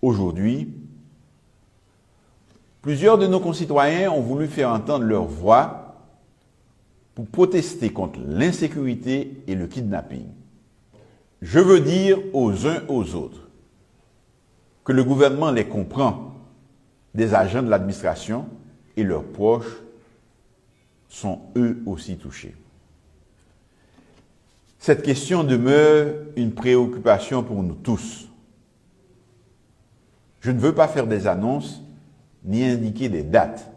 Aujourd'hui, plusieurs de nos concitoyens ont voulu faire entendre leur voix pour protester contre l'insécurité et le kidnapping. Je veux dire aux uns aux autres que le gouvernement les comprend, des agents de l'administration et leurs proches sont eux aussi touchés. Cette question demeure une préoccupation pour nous tous. Je ne veux pas faire des annonces ni indiquer des dates,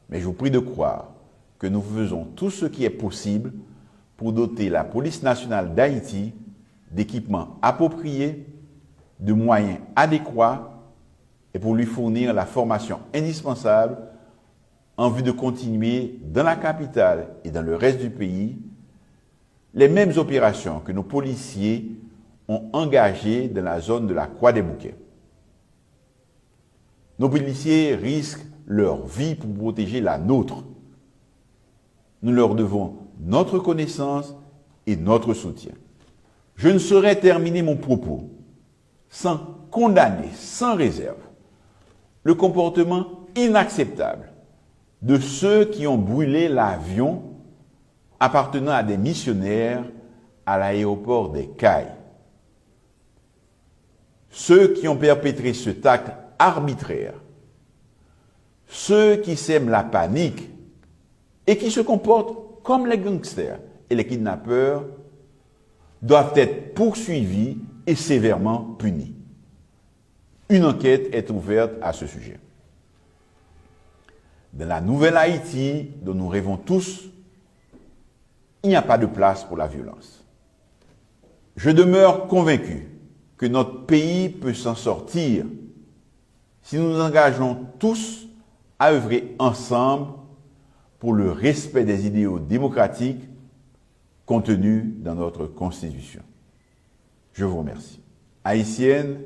mais je vous prie de croire que nous faisons tout ce qui est possible pour doter la police nationale d'Haïti d'équipements appropriés, de moyens adéquats et pour lui fournir la formation indispensable en vue de continuer dans la capitale et dans le reste du pays les mêmes opérations que nos policiers ont engagées dans la zone de la Croix-des-Bouquets. Nos policiers risquent leur vie pour protéger la nôtre. Nous leur devons notre connaissance et notre soutien. Je ne saurais terminer mon propos sans condamner sans réserve le comportement inacceptable de ceux qui ont brûlé l'avion appartenant à des missionnaires à l'aéroport des Cayes. Ceux qui ont perpétré cet acte arbitraire, ceux qui sèment la panique et qui se comportent comme les gangsters et les kidnappeurs doivent être poursuivis et sévèrement punis. Une enquête est ouverte à ce sujet. Dans la nouvelle Haïti dont nous rêvons tous, il n'y a pas de place pour la violence. Je demeure convaincu que notre pays peut s'en sortir si nous nous engageons tous à œuvrer ensemble pour le respect des idéaux démocratiques contenus dans notre Constitution. Je vous remercie. Haïtiennes,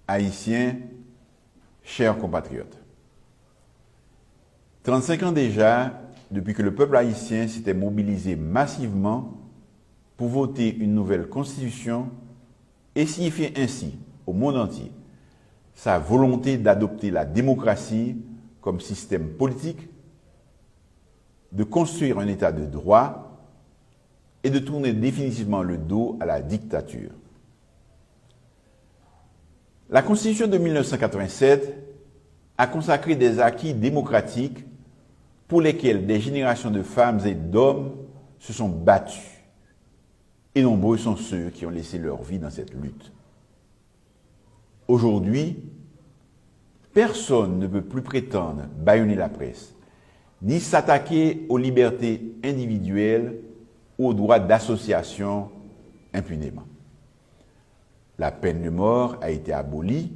Haïtiens, chers compatriotes, 35 ans déjà, depuis que le peuple haïtien s'était mobilisé massivement pour voter une nouvelle constitution et signifier ainsi au monde entier sa volonté d'adopter la démocratie comme système politique, de construire un état de droit et de tourner définitivement le dos à la dictature. La Constitution de 1987 a consacré des acquis démocratiques pour lesquels des générations de femmes et d'hommes se sont battus. Et nombreux sont ceux qui ont laissé leur vie dans cette lutte. Aujourd'hui, personne ne peut plus prétendre bâillonner la presse, ni s'attaquer aux libertés individuelles ou aux droits d'association impunément. La peine de mort a été abolie